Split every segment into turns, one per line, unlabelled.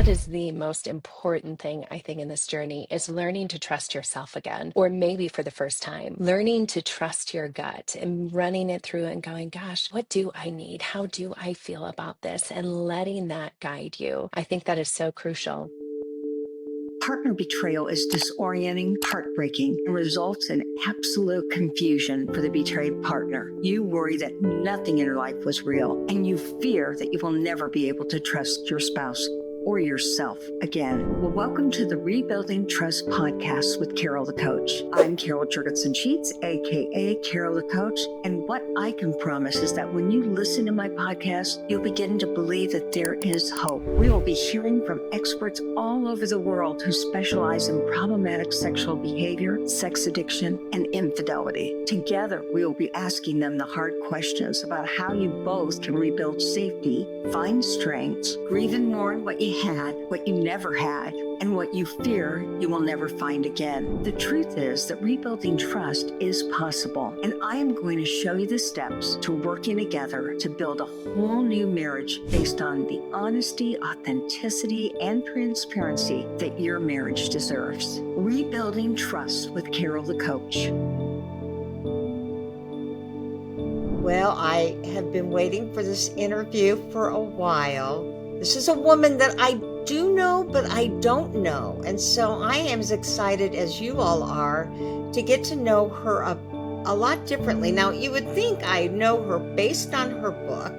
that is the most important thing, I think, in this journey is learning to trust yourself again, or maybe for the first time, learning to trust your gut and running it through and going, gosh, what do I need? How do I feel about this? And letting that guide you. I think that is so crucial.
Partner betrayal is disorienting, heartbreaking, and results in absolute confusion for the betrayed partner. You worry that nothing in your life was real, and you fear that you will never be able to trust your spouse or yourself again. Well, welcome to the Rebuilding Trust podcast with Carol the Coach. I'm Carol Jurgensen-Sheets, aka Carol the Coach, and what I can promise is that when you listen to my podcast, you'll begin to believe that there is hope. We will be hearing from experts all over the world who specialize in problematic sexual behavior, sex addiction, and infidelity. Together, we will be asking them the hard questions about how you both can rebuild safety, find strengths, grieve and mourn what you had, what you never had, and what you fear you will never find again. The truth is that rebuilding trust is possible, and I am going to show you the steps to working together to build a whole new marriage based on the honesty, authenticity, and transparency that your marriage deserves. Rebuilding Trust with Carol the Coach.
Well, I have been waiting for this interview for a while. This is a woman that I do know, but I don't know. And so I am as excited as you all are to get to know her a lot differently. Now, you would think I know her based on her book.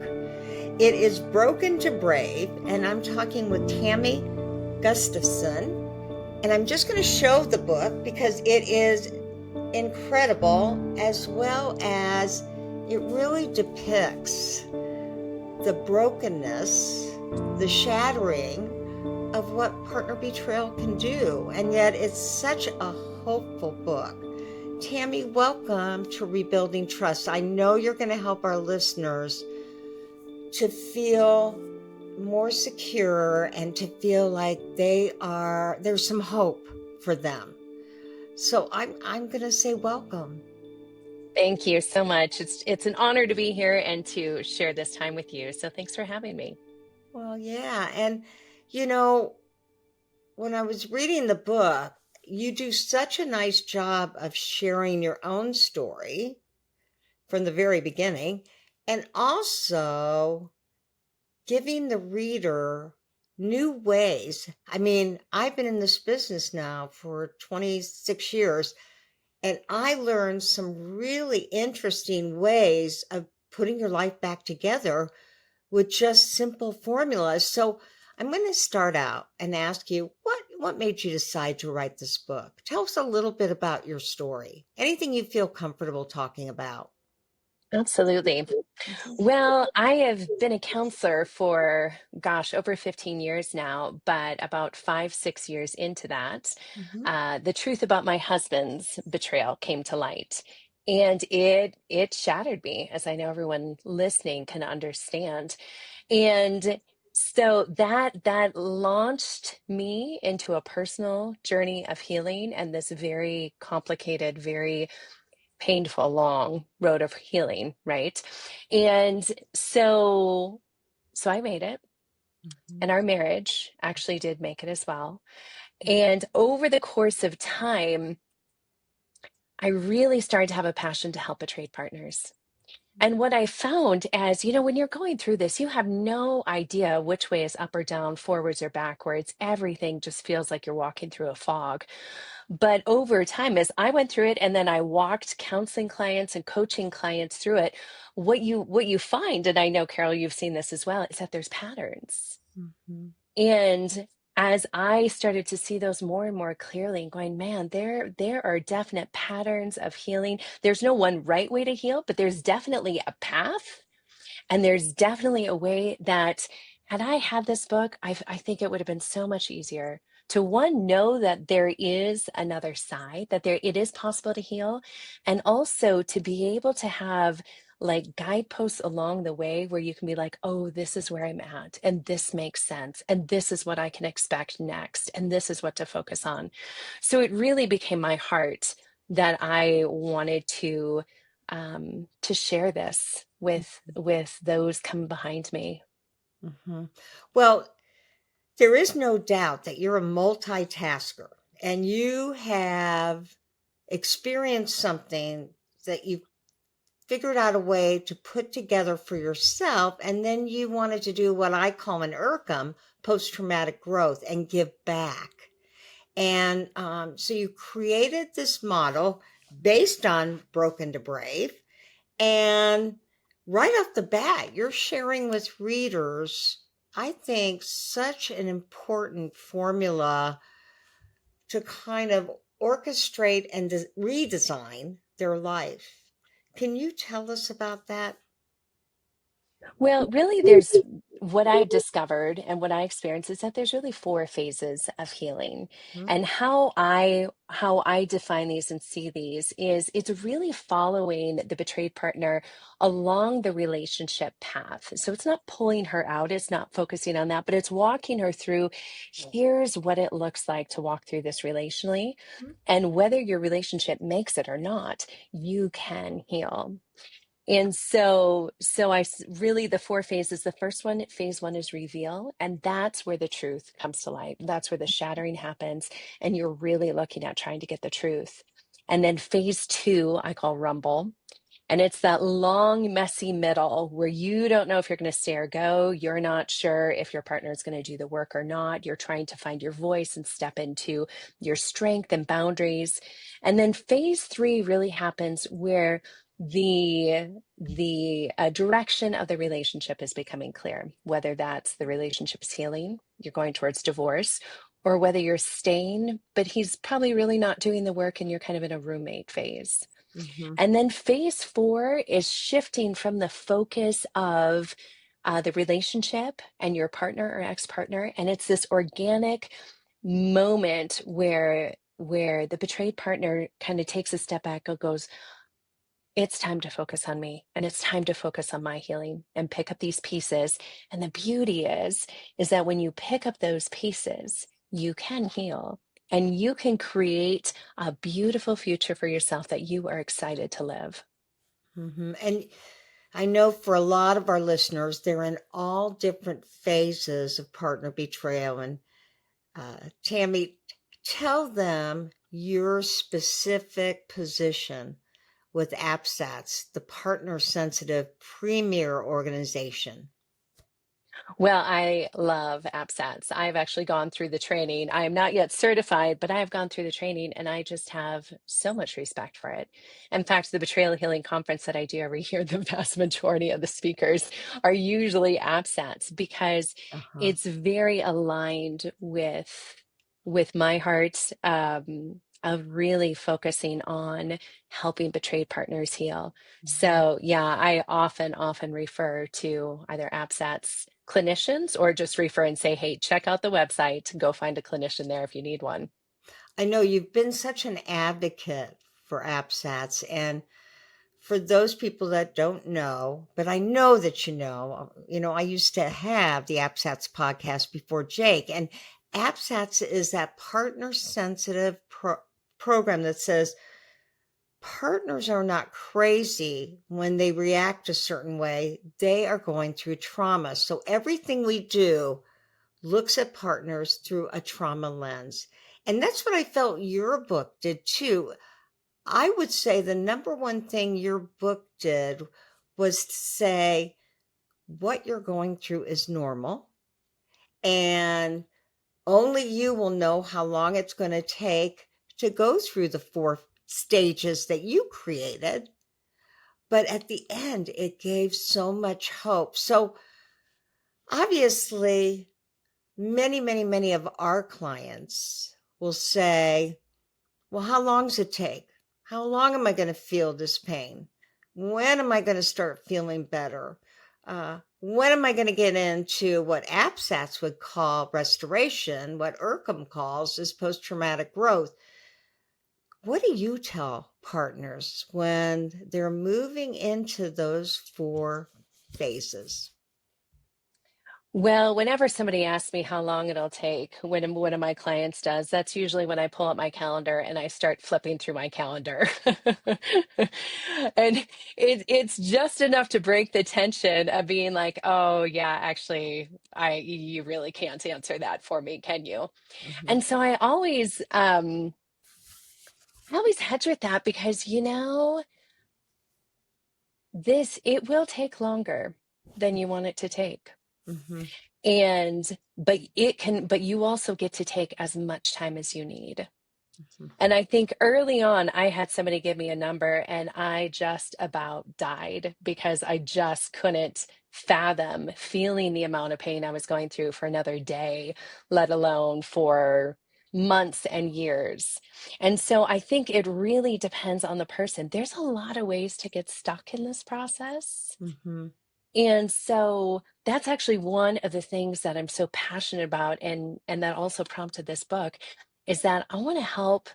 It is Broken to Brave, and I'm talking with Tammy Gustafson. And I'm just going to show the book because it is incredible, as well as it really depicts the brokenness, the shattering of what partner betrayal can do. And yet it's such a hopeful book. Tammy, welcome to Rebuilding Trust. I know you're going to help our listeners to feel more secure and to feel like there's some hope for them. So I'm going to say welcome.
Thank you so much. It's an honor to be here and to share this time with you. So thanks for having me.
Well, yeah. And, you know, when I was reading the book, you do such a nice job of sharing your own story from the very beginning and also giving the reader new ways. I mean, I've been in this business now for 26 years, and I learned some really interesting ways of putting your life back together with just simple formulas. So I'm going to start out and ask you, what made you decide to write this book? Tell us a little bit about your story. Anything you feel comfortable talking about.
Absolutely. Well, I have been a counselor for, gosh, over 15 years now, but about 5, 6 years into that,
Mm-hmm.
the truth about my husband's betrayal came to light. And it shattered me, as I know everyone listening can understand. And so that launched me into a personal journey of healing and this very complicated, very painful, long road of healing, right? And so I made it,
Mm-hmm.
and our marriage actually did make it as well. And over the course of time, I really started to have a passion to help betrayed partners. And what I found as, when you're going through this, you have no idea which way is up or down, forwards or backwards. Everything just feels like you're walking through a fog. But over time, as I went through it, and then I walked counseling clients and coaching clients through it, what you find, and I know, Carol, you've seen this as well, is that there's patterns.
Mm-hmm.
And as I started to see those more and more clearly and going, man, there are definite patterns of healing. There's no one right way to heal, but there's definitely a path. And there's definitely a way that had I had this book, I think it would have been so much easier to know that there is another side, that it is possible to heal, and also to be able to have like guideposts along the way where you can be like, oh, this is where I'm at, and this makes sense, and this is what I can expect next, and this is what to focus on. So it really became my heart that I wanted to share this with those coming behind me.
Mm-hmm. Well, There is no doubt that you're a multitasker and you have experienced something that you figured out a way to put together for yourself. And then you wanted to do what I call an IRCM, post traumatic growth, and give back. And so you created this model based on Broken to Brave. And right off the bat, you're sharing with readers, I think, such an important formula to kind of orchestrate and redesign their life. Can you tell us about that?
Well, really, there's what I discovered and what I experienced is that there's really four phases of healing.
Mhm.
And how I define these and see these is it's really following the betrayed partner along the relationship path. So it's not pulling her out, it's not focusing on that, but it's walking her through here's what it looks like to walk through this relationally. And whether your relationship makes it or not, you can heal. And really the four phases. The first one, phase one is reveal, and that's where the truth comes to light. That's where the shattering happens, and you're really looking at trying to get the truth. And then phase two, I call rumble. And it's that long, messy middle where you don't know if you're going to stay or go. You're not sure if your partner is going to do the work or not. You're trying to find your voice and step into your strength and boundaries. And then phase three really happens where the direction of the relationship is becoming clear, whether that's the relationship is healing, you're going towards divorce, or whether you're staying, but he's probably really not doing the work and you're kind of in a roommate phase.
Mm-hmm.
And then phase four is shifting from the focus of the relationship and your partner or ex-partner, and it's this organic moment where the betrayed partner kind of takes a step back and goes, it's time to focus on me and it's time to focus on my healing and pick up these pieces. And the beauty is that when you pick up those pieces, you can heal and you can create a beautiful future for yourself that you are excited to live.
Mm-hmm. And I know for a lot of our listeners, they're in all different phases of partner betrayal. And Tammy, tell them your specific position with APSATS, the partner sensitive premier organization.
Well, I love APSATS. I've actually gone through the training. I am not yet certified, but I have gone through the training and I just have so much respect for it. In fact, the Betrayal Healing Conference that I do every year, the vast majority of the speakers are usually APSATS because
Uh-huh.
it's very aligned with my heart of really focusing on helping betrayed partners heal.
Mhm.
So yeah, I often refer to either APSATS clinicians or just refer and say, hey, check out the website, go find a clinician there if you need one.
I know you've been such an advocate for APSATS, and for those people that don't know, but I know that I used to have the APSATS podcast before Jake, and APSATS is that partner sensitive program that says partners are not crazy when they react a certain way. They are going through trauma. So everything we do looks at partners through a trauma lens. And that's what I felt your book did too. I would say the number one thing your book did was to say what you're going through is normal and only you will know how long it's going to take to go through the four stages that you created. But at the end, it gave so much hope. So obviously, many of our clients will say, well, how long does it take? How long am I going to feel this pain? When am I going to start feeling better? When am I going to get into what APSATS would call restoration, what IRCM calls is post traumatic growth? What do you tell partners when they're moving into those four phases?
Well, whenever somebody asks me how long it'll take, when one of my clients does, that's usually when I pull up my calendar and I start flipping through my calendar. And it's just enough to break the tension of being like, oh yeah, actually, you really can't answer that for me, can you?
Hmm.
And so I always hedge with that because this it will take longer than you want it to take.
Hmm.
And but you also get to take as much time as you need.
Hmm.
And I think early on, I had somebody give me a number and I just about died because I just couldn't fathom feeling the amount of pain I was going through for another day, let alone for months and years. And so I think it really depends on the person. There's a lot of ways to get stuck in this process.
Hmm.
And so that's actually one of the things that I'm so passionate about and that also prompted this book is that I want to help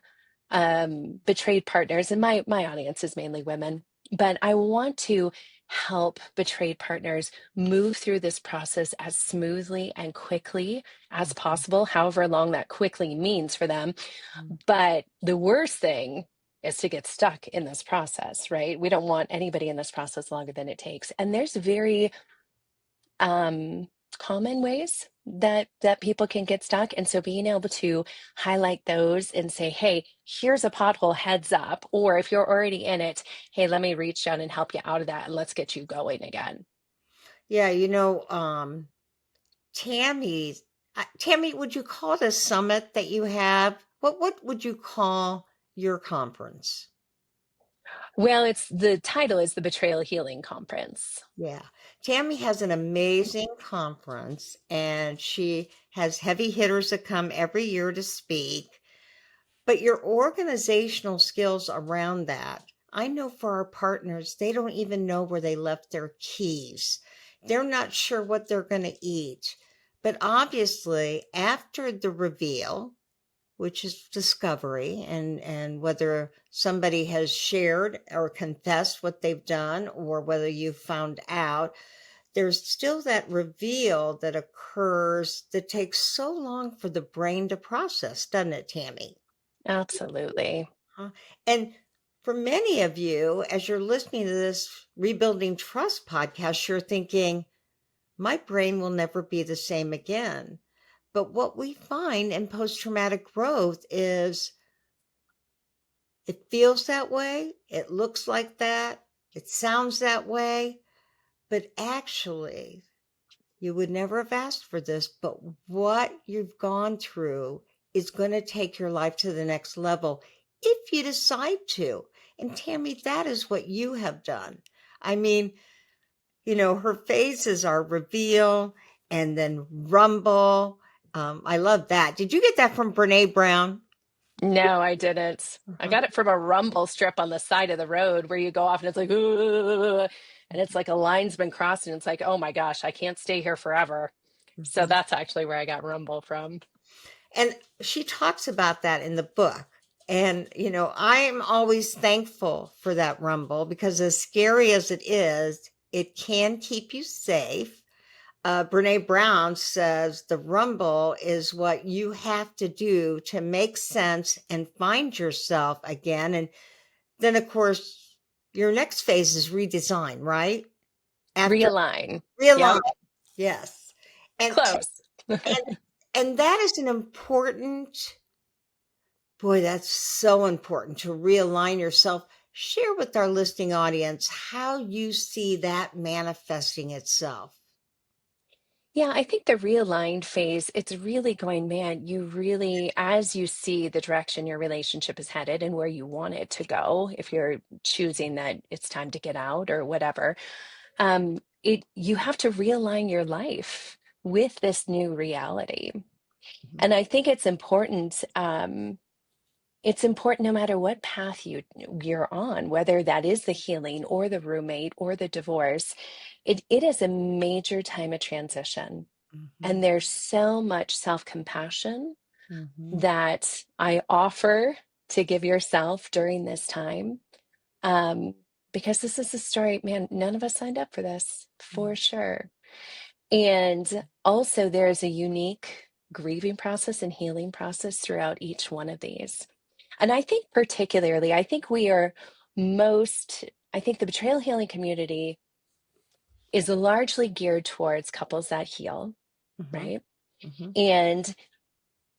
betrayed partners, and my audience is mainly women, but I want to help betrayed partners move through this process as smoothly and quickly as possible, however long that quickly means for them. But the worst thing is to get stuck in this process, right? We don't want anybody in this process longer than it takes. And there's very um, common ways that people can get stuck. And so being able to highlight those and say, hey, here's a pothole, heads up. Or if you're already in it, hey, let me reach down and help you out of that and let's get you going again.
Yeah, Tammy, Tammy, would you call it a summit that you have? What would you call your conference?
Well, it's the title is the Betrayal Healing Conference.
Yeah. Tammy has an amazing conference and she has heavy hitters that come every year to speak. But your organizational skills around that, I know for our partners, they don't even know where they left their keys. They're not sure what they're going to eat. But obviously, after the reveal, which is discovery, and whether somebody has shared or confessed what they've done or whether you found out, there's still that reveal that occurs that takes so long for the brain to process, doesn't it, Tammy?
Absolutely.
Huh? And for many of you, as you're listening to this Rebuilding Trust podcast, you're thinking, my brain will never be the same again. But what we find in post traumatic growth is it feels that way, it looks like that, it sounds that way, but actually, you would never have asked for this, but what you've gone through is going to take your life to the next level if you decide to. And Tammy, that is what you have done. I mean, her phases are reveal and then rumble. I love that. Did you get that from Brene Brown?
No, I didn't. I
Uh-huh.
got it from a rumble strip on the side of the road where you go off and it's like, "Ooh," and it's like a line's been crossed and it's like, oh my gosh, I can't stay here forever. So
Mhm.
that's actually where I got rumble from.
And she talks about that in the book. And, I'm always thankful for that rumble because as scary as it is, it can keep you safe. Brene Brown says the rumble is what you have to do to make sense and find yourself again. And then, of course, your next phase is redesign, right? After
Realign.
realign.
Yep.
Yes. And,
Close.
and, and that is an important. Boy, that's so important to realign yourself. Share with our listening audience how you see that manifesting itself.
Yeah, I think the realigned phase, it's really going, man, you really, as you see the direction your relationship is headed and where you want it to go, if you're choosing that it's time to get out or whatever, you have to realign your life with this new reality.
Mhm.
And I think it's important no matter what path you're on, whether that is the healing or the roommate or the divorce, it is a major time of transition.
Mhm.
And there's so much self-compassion
Mhm.
that I offer to give yourself during this time. Um, because this is a story, man, none of us signed up for this for sure. And also, there's a unique grieving process and healing process throughout each one of these. And I think, particularly, I think the betrayal healing community is largely geared towards couples that heal,
Mm-hmm.
right?
Mm-hmm.
And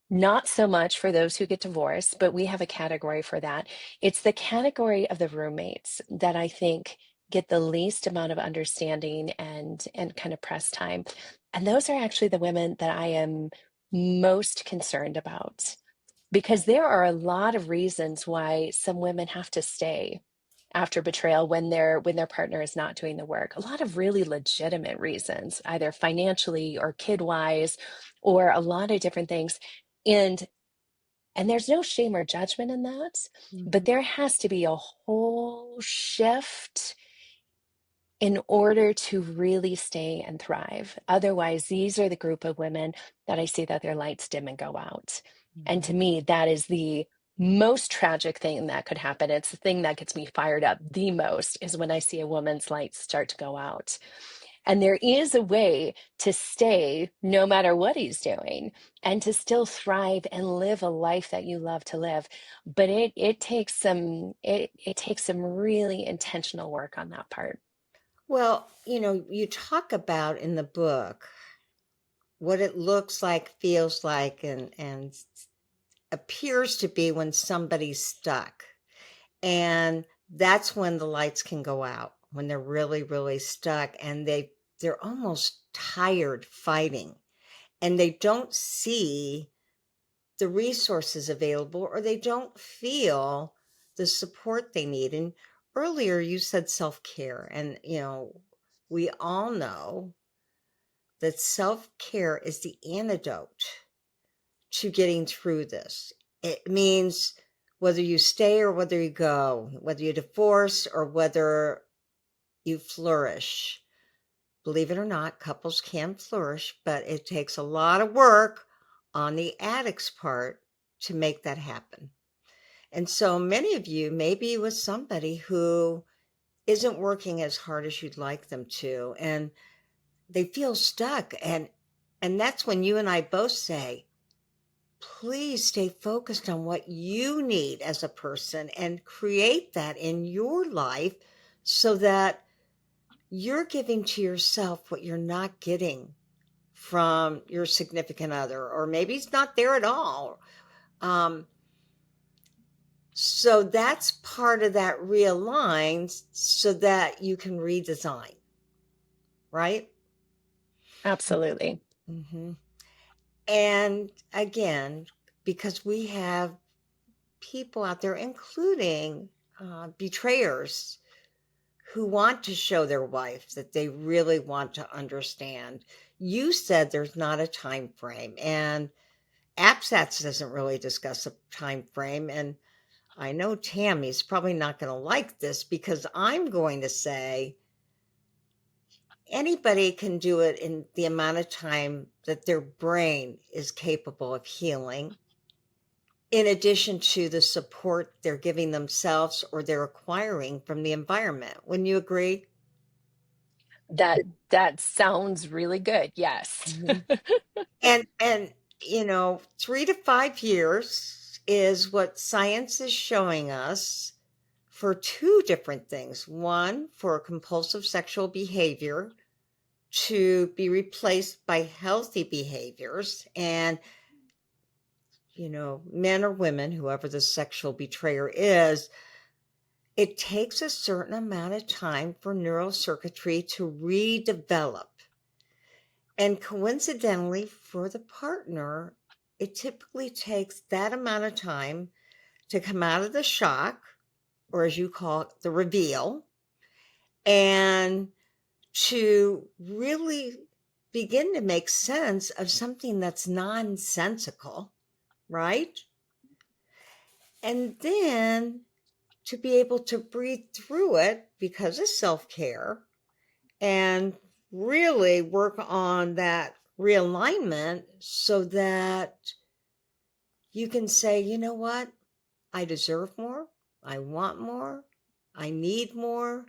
not so much for those who get divorced, but we have a category for that. It's the category of the roommates that I think get the least amount of understanding and kind of press time. And those are actually the women that I am most concerned about because there are a lot of reasons why some women have to stay after betrayal when their partner is not doing the work. A lot of really legitimate reasons, either financially or kid wise, or a lot of different things. And and there's no shame or judgment in that, but
Mm-hmm.
there has to be a whole shift in order to really stay and thrive. Otherwise, these are the group of women that I see that their lights dim and go out. And
Mm-hmm.
to me, that is the most tragic thing that could happen. It's the thing that gets me fired up the most is when I see a woman's lights start to go out. And there is a way to stay no matter what he's doing and to still thrive and live a life that you love to live. But it takes some really intentional work on that part.
Well, you talk about in the book what it looks like, feels like, and appears to be when somebody's stuck. And that's when the lights can go out, when they're really, really stuck and they're almost tired fighting and they don't see the resources available or they don't feel the support they need. And earlier you said self-care and we all know that self-care is the antidote to getting through this. It means whether you stay or whether you go, whether you divorce or whether you flourish. Believe it or not, couples can flourish, but it takes a lot of work on the addict's part to make that happen. And so many of you may be with somebody who isn't working as hard as you'd like them to, and they feel stuck. And that's when you and I both say, please stay focused on what you need as a person and create that in your life so that you're giving to yourself what you're not getting from your significant other, or maybe it's not there at all. Um, so that's part of that realign so that you can redesign, right?
Absolutely.
Hmm. And again, because we have people out there, including betrayers, who want to show their wife that they really want to understand. You said there's not a time frame, and APSATS doesn't really discuss a time frame. And I know Tammy's probably not going to like this because I'm going to say anybody can do it in the amount of time that their brain is capable of healing, in addition to the support they're giving themselves or they're acquiring from the environment. Wouldn't you agree?
That that sounds really good. Yes.
Mhm. And 3 to 5 years is what science is showing us for two different things. One, for compulsive sexual behavior to be replaced by healthy behaviors. And, men or women, whoever the sexual betrayer is, it takes a certain amount of time for neural circuitry to redevelop. And coincidentally, for the partner, it typically takes that amount of time to come out of the shock, or as you call it, the reveal, and to really begin to make sense of something that's nonsensical, right? And then to be able to breathe through it because of self care and really work on that realignment so that you can say, you know what? I deserve more. I want more. I need more.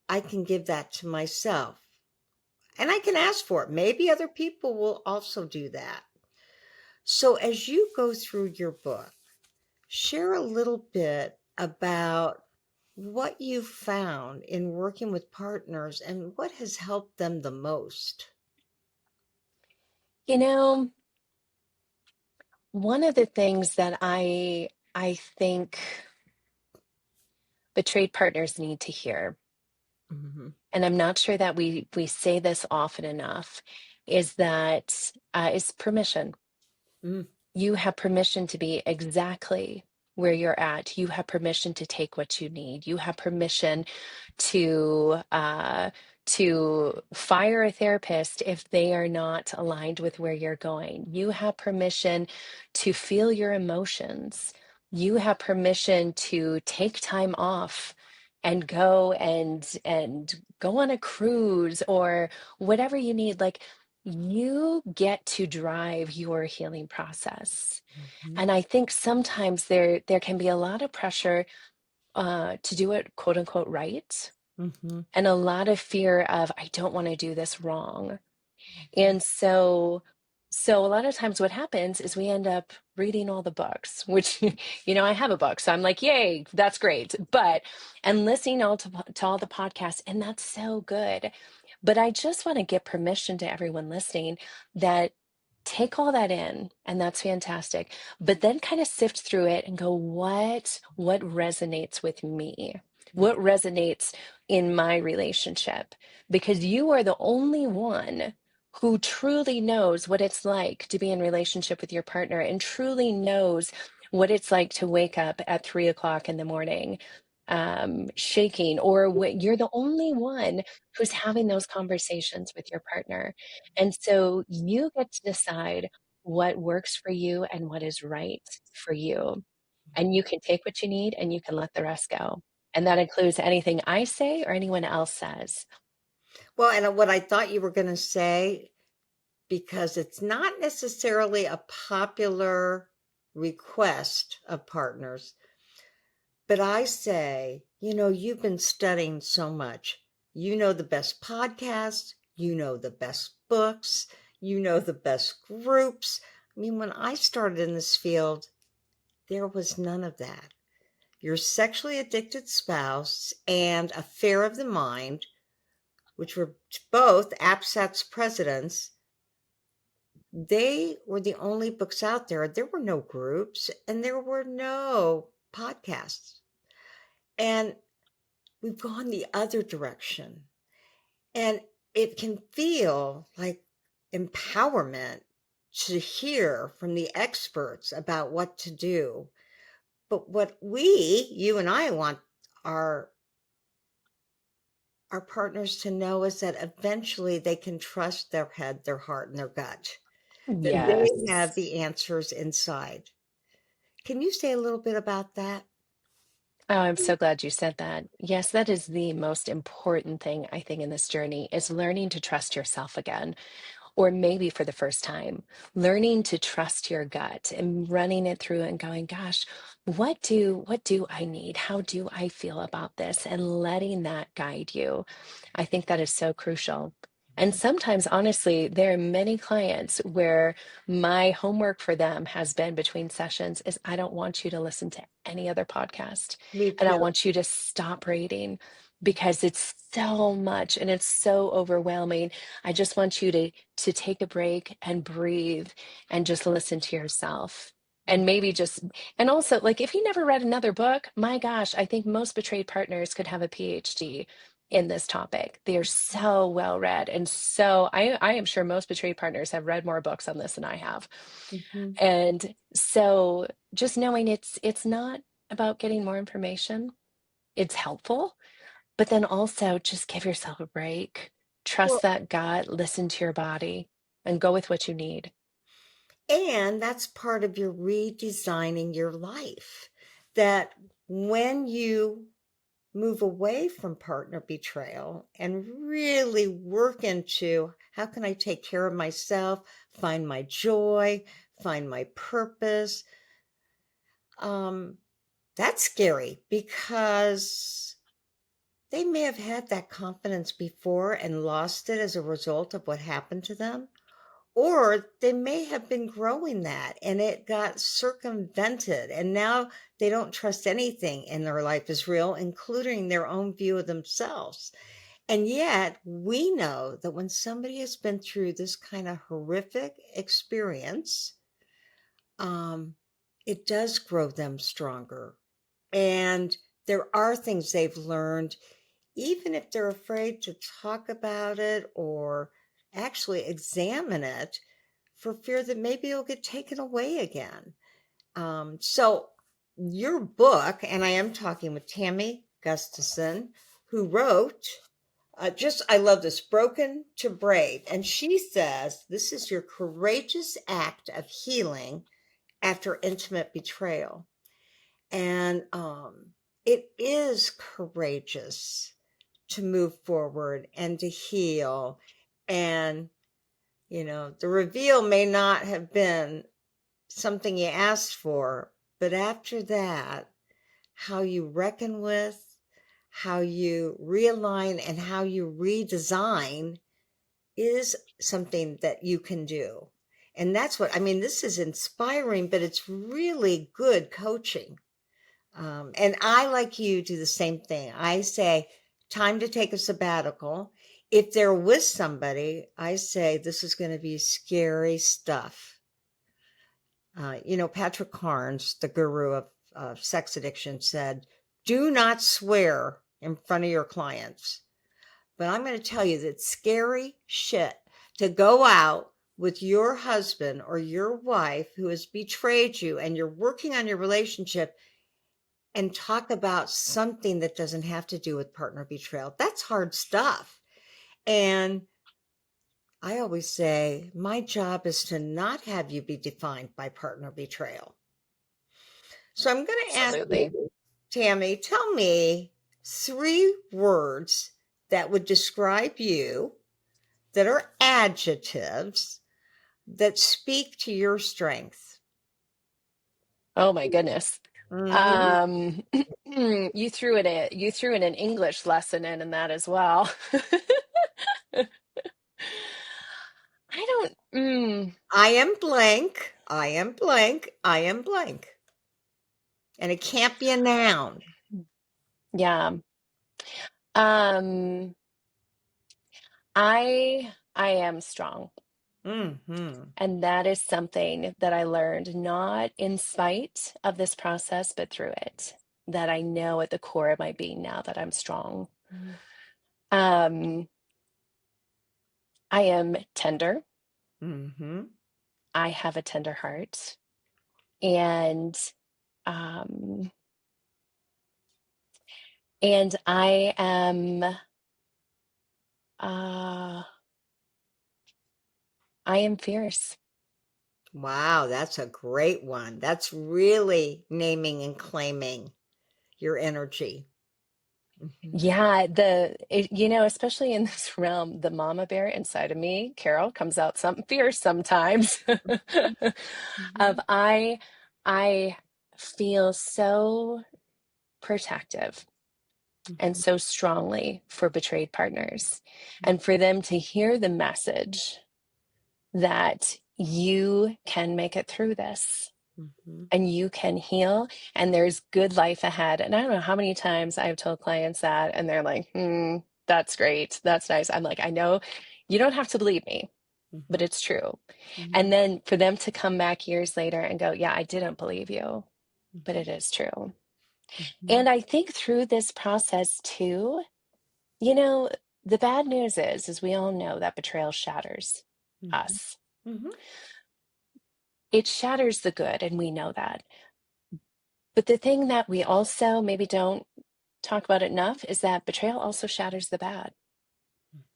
I can give that to myself. And I can ask for it. Maybe other people will also do that. So, as you go through your book, share a little bit about what you found in working with partners and what has helped them the most.
You know, one of the things that I think betrayed partners need to hear,
Hmm.
and I'm not sure that we say this often enough, is that is permission.
Mm,
You have permission to be exactly where you're at. You have permission to take what you need. You have permission to fire a therapist if they are not aligned with where you're going. You have permission to feel your emotions. You have permission to take time off and go and go on a cruise or whatever you need. Like, you get to drive your healing process.
mhm,
And I think sometimes there can be a lot of pressure to do it quote unquote right,
mhm,
and a lot of fear of I don't want to do this wrong.
mhm.
And so a lot of times what happens is we end up reading all the books, which I have a book, so I'm like, yay, that's great. But and listening to all the podcasts, and that's so good. But I just want to give permission to everyone listening that take all that in, and that's fantastic. But then kind of sift through it and go, what resonates with me? What resonates in my relationship? Because you are the only one who truly knows what it's like to be in relationship with your partner and truly knows what it's like to wake up at 3 o'clock in the morning, shaking, or you're the only one who's having those conversations with your partner. And so you get to decide what works for you and what is right for you. And you can take what you need and you can let the rest go. And that includes anything I say or anyone else says.
Well, and what I thought you were going to say, because it's not necessarily a popular request of partners, but I say, you've been studying so much. You know the best podcasts, you know the best books, you know the best groups. I mean, when I started in this field, there was none of that. Your sexually addicted spouse and Affair of the Mind, which were both APSATS presidents, they were the only books out there. There were no groups and there were no podcasts. And we've gone the other direction. And it can feel like empowerment to hear from the experts about what to do. But what you and I want our our partners to know is that eventually they can trust their head, their heart, and their gut, that they have
Yes.
the answers inside. Can you say a little bit about that?
Oh, I'm so glad you said that. Yes, that is the most important thing I think in this journey is learning to trust yourself again, or maybe for the first time, learning to trust your gut and running it through and going, gosh, what do I need? How do I feel about this? And letting that guide you. I think that is so crucial. And sometimes, honestly, there are many clients where my homework for them has been between sessions is I don't want you to listen to any other podcast.
Me
And I
too.
want you to stop reading because it's so much and it's so overwhelming. I just want you to take a break and breathe and just listen to yourself. And maybe just, and also, like, if you never read another book, my gosh, I think most betrayed partners could have a PhD in this topic. They are so well read. And so I am sure most betrayed partners have read more books on this than I have.
Mhm.
And so just knowing it's not about getting more information. It's helpful, but then also just give yourself a break. Trust
Well,
that gut, listen to your body, and go with what you need.
and that's part of your redesigning your life. That when you move away from partner betrayal and really work into how can I take care of myself, find my joy, find my purpose, um, that's scary because they may have had that confidence before and lost it as a result of what happened to them. Or they may have been growing that and it got circumvented. And now they don't trust anything in their life is real, including their own view of themselves. And yet, we know that when somebody has been through this kind of horrific experience, um, it does grow them stronger. And there are things they've learned, even if they're afraid to talk about it or actually examine it for fear that maybe it'll get taken away again. So, your book, and I am talking with Tammy Gustafson, who wrote I love this, Broken to Brave. And she says this is your courageous act of healing after intimate betrayal. And it is courageous to move forward and to heal. And, the reveal may not have been something you asked for, but after that, how you reckon with, how you realign, and how you redesign is something that you can do. And that's what I mean. This is inspiring, but it's really good coaching. And I, like you, do the same thing. I say, time to take a sabbatical. If they're with somebody, I say, this is going to be scary stuff. Patrick Carnes, the guru of sex addiction, said, do not swear in front of your clients. But I'm going to tell you that scary shit to go out with your husband or your wife who has betrayed you and you're working on your relationship and talk about something that doesn't have to do with partner betrayal. That's hard stuff. And I always say, my job is to not have you be defined by partner betrayal. So I'm going to ask
Absolutely.
you, Tammy, tell me 3 words that would describe you that are adjectives that speak to your strength.
Oh my goodness.
Mm-hmm.
Um, you threw in an English lesson in that as well. I don't,
I am blank. I am blank. I am blank. And it can't be a noun.
yeah. Um, I am strong.
Mm-hmm.
And that is something that I learned not in spite of this process, but through it, that I know at the core of my being now that I'm strong. Um, I am tender.
Mm-hmm.
I have a tender heart. And um, and I am uh, I am fierce.
Wow, that's a great one. That's really naming and claiming your energy. Mm-hmm.
Yeah, especially in this realm, the mama bear inside of me, Carol, comes out something fierce sometimes.
Mm-hmm.
Of I feel so protective and
Mm-hmm.
so strongly for betrayed partners, and for them to hear the message that you can make it through this
Mm-hmm.
and you can heal and there's good life ahead. And I don't know how many times I've told clients that and they're like, that's great. That's nice. I'm like, I know you don't have to believe me, but
Mm-hmm.
it's true.
Mm-hmm.
And then for them to come back years later and go, yeah, I didn't believe you, but
Mm-hmm.
it is true.
Mm-hmm.
And I think through this process too, you know, the bad news is we all know that betrayal shatters
Mm-hmm.
us.
Mm-hmm.
It shatters the good, and we know that. But the thing that we also maybe don't talk about enough is that betrayal also shatters the bad.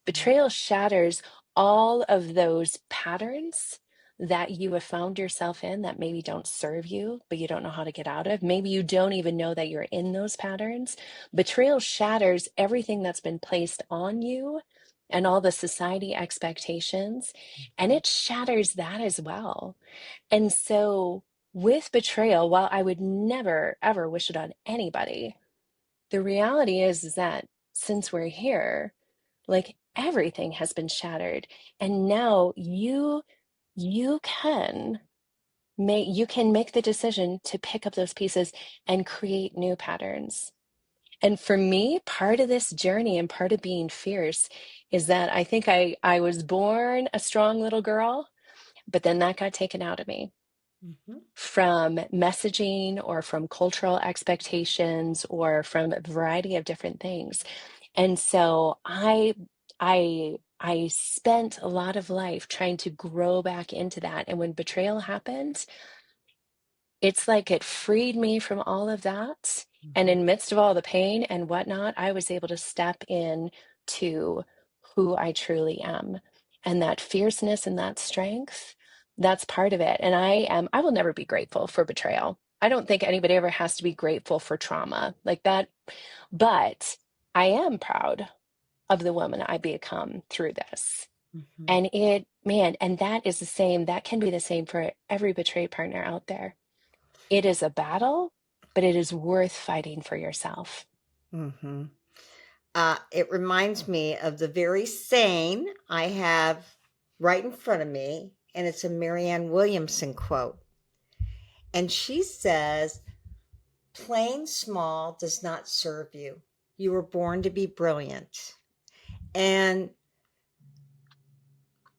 Betrayal shatters all of those patterns that you have found yourself in that maybe don't serve you, but you don't know how to get out of. Maybe you don't even know that you're in those patterns. Betrayal shatters everything that's been placed on you and all the society expectations, and it shatters that as well. And so, with betrayal, while I would never ever wish it on anybody, the reality is that since we're here, like everything has been shattered. And now you can make the decision to pick up those pieces and create new patterns. And for me, part of this journey and part of being fierce is that I think I was born a strong little girl, but then that got taken out of me
Mm-hmm.
from messaging or from cultural expectations or from a variety of different things. And so I spent a lot of life trying to grow back into that. And when betrayal happened, it's like it freed me from all of that. And
Mm-hmm.
in midst of all the pain and whatnot, I was able to step in to who I truly am. And that fierceness and that strength, that's part of it. And I will never be grateful for betrayal. I don't think anybody ever has to be grateful for trauma like that. But I am proud of the woman I become through this.
Mm-hmm.
And man, and that is the same, that can be the same for every betrayed partner out there. It is a battle, but it is worth fighting for yourself.
Mm-hmm. It reminds me of the very saying I have right in front of me, and it's a Marianne Williamson quote. And she says, playing small does not serve you. You were born to be brilliant. And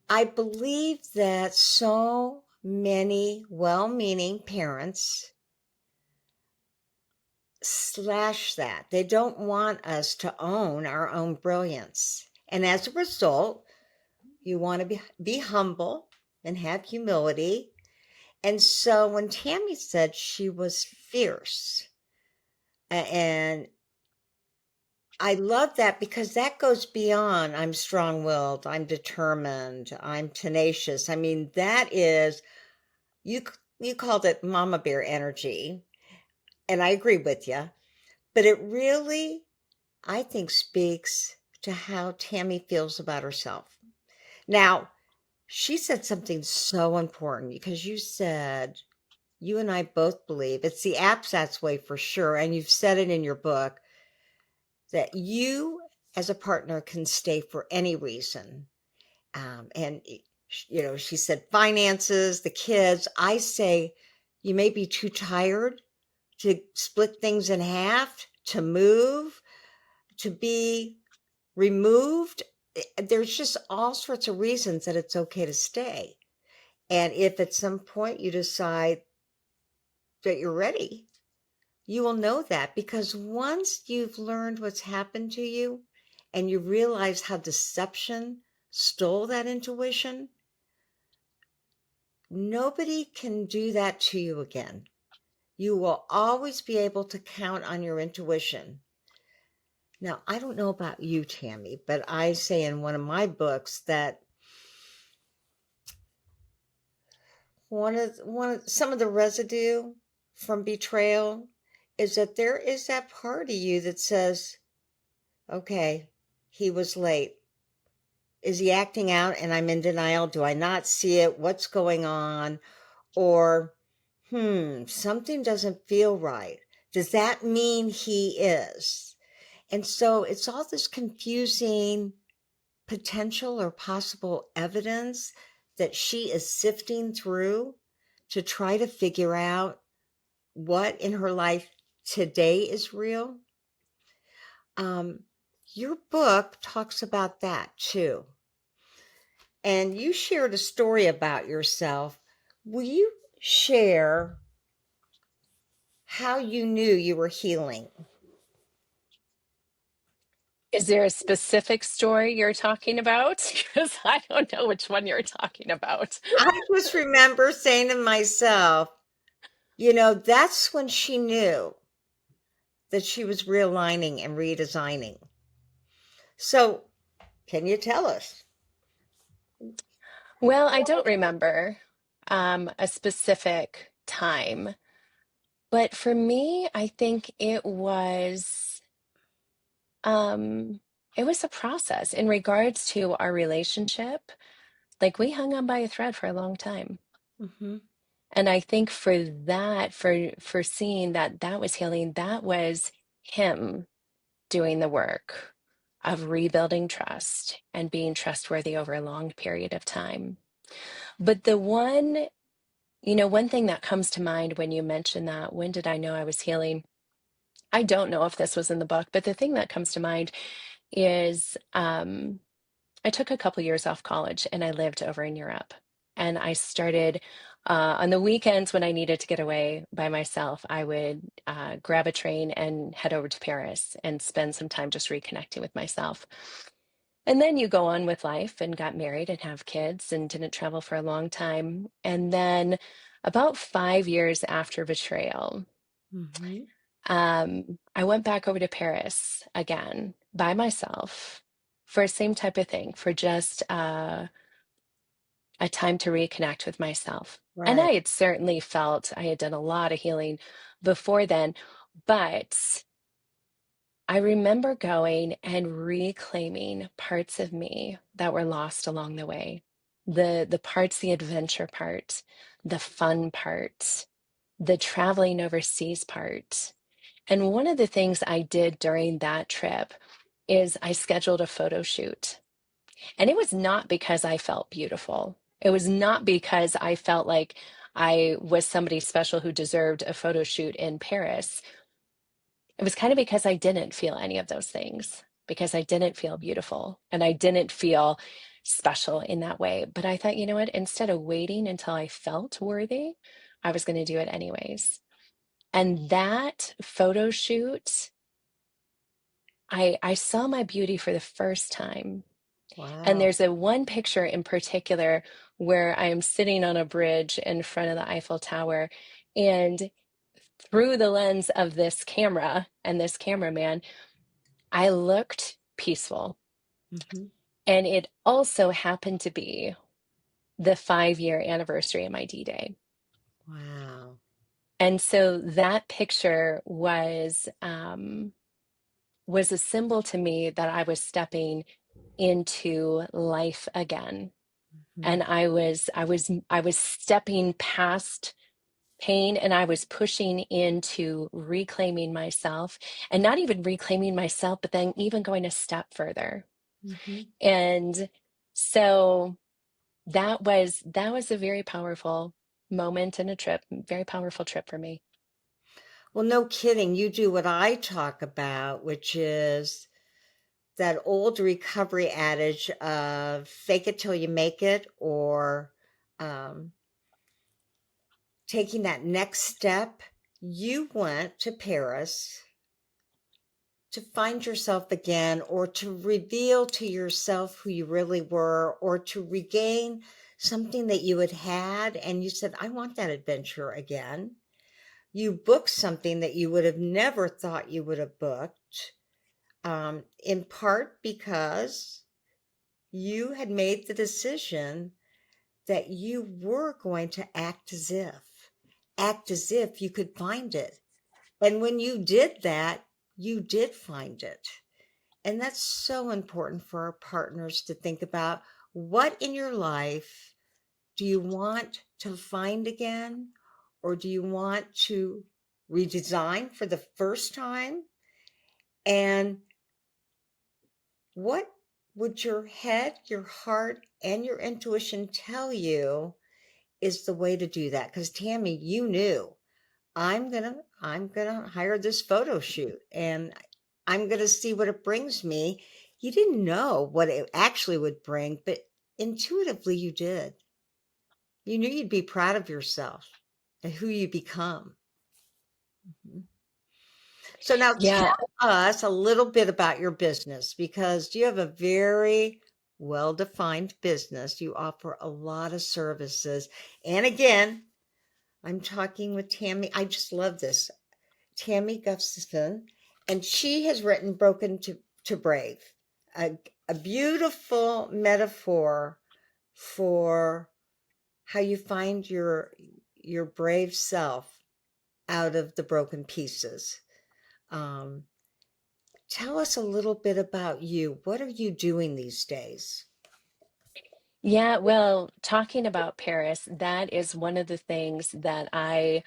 I believe that so many well meaning parents slash that. They don't want us to own our own brilliance. And as a result, you want to be humble and have humility. And so when Tammy said she was fierce, and I love that because that goes beyond I'm strong willed, I'm determined, I'm tenacious. I mean, that is, you, you called it mama bear energy. And I agree with you. But it really, I think, speaks to how Tammy feels about herself. Now, she said something so important because you said, you and I both believe it's the APSATS way for sure. And you've said it in your book that you as a partner can stay for any reason. And, she said finances, the kids. I say, you may be too tired to split things in half, to move, to be removed. There's just all sorts of reasons that it's okay to stay. And if at some point you decide that you're ready, you will know that because once you've learned what's happened to you and you realize how deception stole that intuition, nobody can do that to you again. You will always be able to count on your intuition. Now, I don't know about you, Tammy, but I say in one of my books that some of the residue from betrayal is that there is that part of you that says, okay, he was late. Is he acting out and I'm in denial? Do I not see it? What's going on? Or, something doesn't feel right. Does that mean he is? And so it's all this confusing potential or possible evidence that she is sifting through to try to figure out what in her life today is real. Um, your book talks about that too. And you shared a story about yourself. Will you share how you knew you were healing?
Is there a specific story you're talking about? Because I don't know which one you're talking about.
I just remember saying to myself, that's when she knew that she was realigning and redesigning. So, can you tell us?
Well, I don't remember a specific time, but for me, I think um, it was a process in regards to our relationship. Like we hung on by a thread for a long time.
Mm-hmm.
And I think for that, for seeing that that was healing, that was him doing the work. of rebuilding trust and being trustworthy over a long period of time. But one thing that comes to mind when you mention that, when did I know I was healing? I don't know if this was in the book, but the thing that comes to mind is I took a couple years off college and I lived over in Europe. And I started on the weekends when I needed to get away by myself, I would grab a train and head over to Paris and spend some time just reconnecting with myself. And then you go on with life and got married and have kids and didn't travel for a long time. And then about 5 years after betrayal,
Mm-hmm.
I went back over to Paris again by myself for the same type of thing, for just a time to reconnect with myself. And
Right.
I had certainly felt I had done a lot of healing before then, but I remember going and reclaiming parts of me that were lost along the way. The parts, the adventure part, the fun part, the traveling overseas part. And one of the things I did during that trip is I scheduled a photo shoot. And it was not because I felt beautiful. It was not because I felt like I was somebody special who deserved a photo shoot in Paris. It was kind of because I didn't feel any of those things, because I didn't feel beautiful and I didn't feel special in that way. But I thought, you know what? Instead of waiting until I felt worthy, I was going to do it anyways. And that photo shoot, I saw my beauty for the first time. And
Wow.
there's a one picture in particular where I am sitting on a bridge in front of the Eiffel Tower, and through the lens of this camera and this cameraman, I looked peaceful.
Mm-hmm.
And it also happened to be the 5 year anniversary of my D-Day.
Wow.
And so that picture was a symbol to me that I was stepping into life again.
Mm-hmm.
And I was stepping past pain and I was pushing into reclaiming myself, and not even reclaiming myself, but then even going a step further.
Mm-hmm.
And so that was a very powerful moment and a trip, very powerful trip for me.
Well, no kidding. You do what I talk about, which is that old recovery adage of fake it till you make it, or um, taking that next step. You went to Paris to find yourself again, or to reveal to yourself who you really were, or to regain something that you had had. And you said, I want that adventure again. You booked something that you would have never thought you would have booked, in part because you had made the decision that you were going to act as if you could find it. And when you did that, you did find it. And that's so important for our partners to think about. What in your life do you want to find again? Or do you want to redesign for the first time? And what would your head, your heart, and your intuition tell you is the way to do that? Because Tammy, you knew I'm gonna hire this photo shoot and I'm gonna see what it brings me. You didn't know what it actually would bring, but intuitively you did. You knew you'd be proud of yourself and who you become. Mhm. So now
Yeah,
tell us a little bit about your business, because you have a very well-defined business. You offer a lot of services. And again, I'm talking with Tammy. I just love this. Tammy Gustafson, and she has written Broken to Brave, a, a beautiful metaphor for how you find your brave self out of the broken pieces. Um, Tell us a little bit about you. What are you doing these days?
yeah. Well, talking about Paris, that is one of the things that I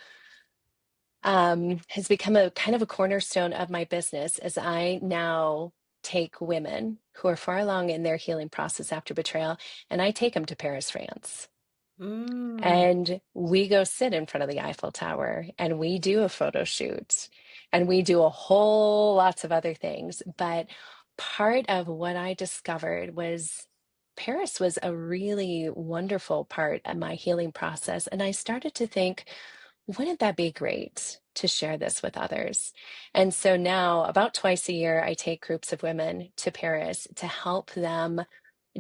has become a kind of a cornerstone of my business, as I now take women who are far along in their healing process after betrayal, and I take them to Paris, France.
Mm.
And we go sit in front of the Eiffel Tower and we do a photo shoot and we do a whole lots of other things. But part of what I discovered was Paris was a really wonderful part of my healing process. And I started to think, wouldn't that be great to share this with others? And so now, about twice a year, I take groups of women to Paris to help them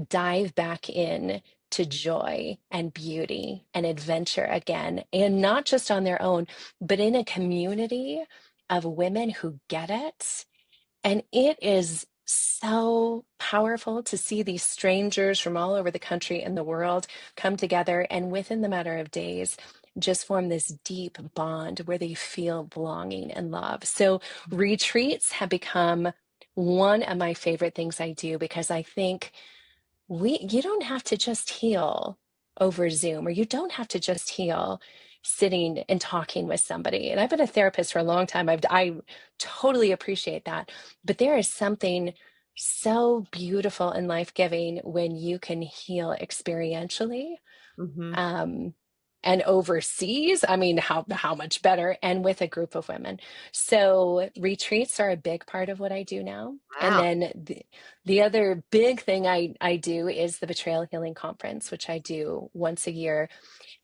dive back in to joy and beauty and adventure again, and not just on their own, but in a community of women who get it. And it is so powerful to see these strangers from all over the country and the world come together and within the matter of days just form this deep bond where they feel belonging and love. So retreats have become one of my favorite things I do because I think you don't have to just heal over Zoom, or you don't have to just heal sitting and talking with somebody. And I've been a therapist for a long time. I totally appreciate that. But there is something so beautiful and life-giving when you can heal experientially,
Hmm.
um, and overseas. I mean, how much better, and with a group of women. So retreats are a big part of what I do now. And
Wow.
then the other big thing I do is the Betrayal Healing Conference, which I do once a year.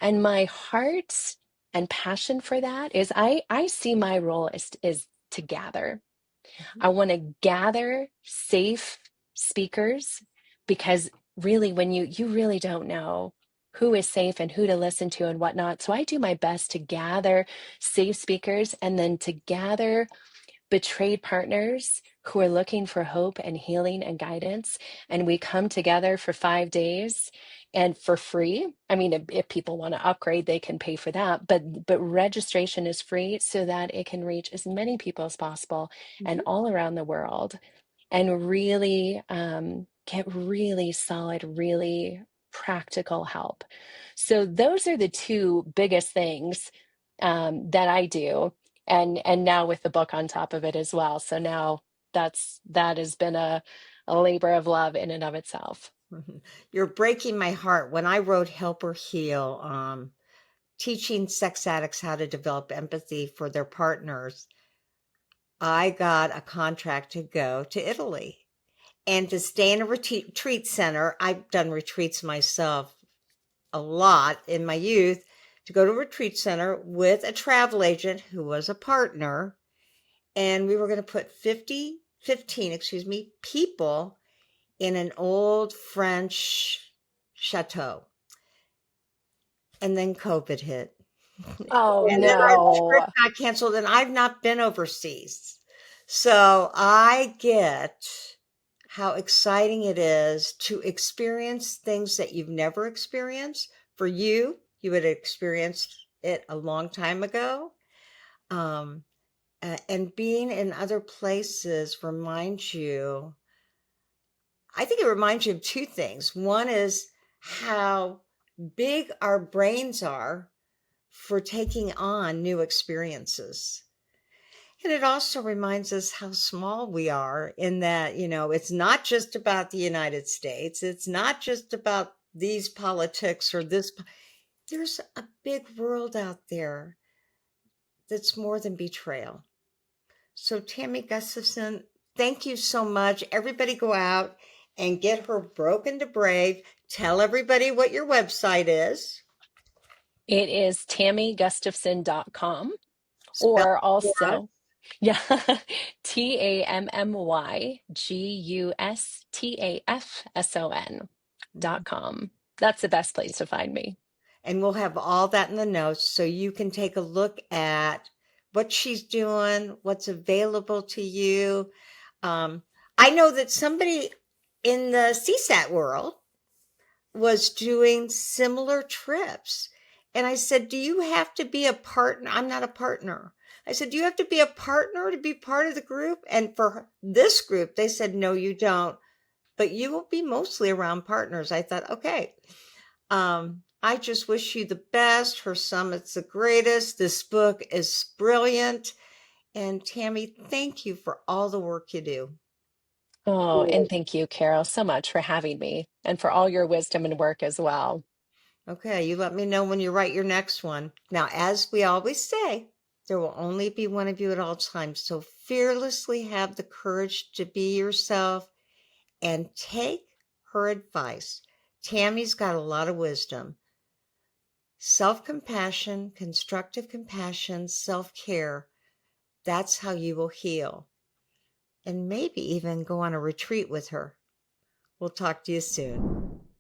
And my heart and passion for that is I see my role is to gather. I want to gather safe speakers, because really when you really don't know who is safe and who to listen to and whatnot. So I do my best to gather safe speakers and then to gather betrayed partners who are looking for hope and healing and guidance. And we come together for 5 days and for free. I mean, if people want to upgrade, they can pay for that. But registration is free so that it can reach as many people as possible and
Mhm.
all around the world, and really get really solid, really practical help. So those are the two biggest things that I do, and now with the book on top of it as well. So now that has been a labor of love in and of itself.
Mhm. You're breaking my heart. When I wrote Help or Heal, teaching sex addicts how to develop empathy for their partners, I got a contract to go to Italy and to stay in a retreat center. I've done retreats myself a lot in my youth, to go to a retreat center with a travel agent who was a partner. And we were going to put 15, excuse me, people in an old French chateau. And then COVID hit.
Oh
And then our trip
no.
got canceled, and I've not been overseas. So I get how exciting it is to experience things that you've never experienced. For you, you had experienced it a long time ago. Um, and being in other places reminds you, I think it reminds you of two things. One is how big our brains are for taking on new experiences. And it also reminds us how small we are, in that, it's not just about the United States. It's not just about these politics or this. There's a big world out there that's more than betrayal. So, Tammy Gustafson, thank you so much. Everybody go out and get her Broken to Brave. Tell everybody what your website is.
It is tammygustafson.com,
Spell
or
it for us.
also, yeah, tammygustafson.com. That's the best place to find me.
And we'll have all that in the notes so you can take a look at what she's doing, what's available to you. Um, I know that somebody in the CSAT world was doing similar trips. And I said, do you have to be a partner? I'm not a partner. I said, do you have to be a partner to be part of the group? And for this group, they said, no, you don't, but you will be mostly around partners. I thought, okay. I just wish you the best. Her summit's the greatest. This book is brilliant. And Tammy, thank you for all the work you do.
Oh, and thank you, Carol, so much for having me and for all your wisdom and work as well.
Okay, you let me know when you write your next one. Now, as we always say, there will only be one of you at all times. So fearlessly have the courage to be yourself and take her advice. Tammy's got a lot of wisdom. Self compassion, constructive compassion, self care. That's how you will heal. And maybe even go on a retreat with her. We'll talk to you soon.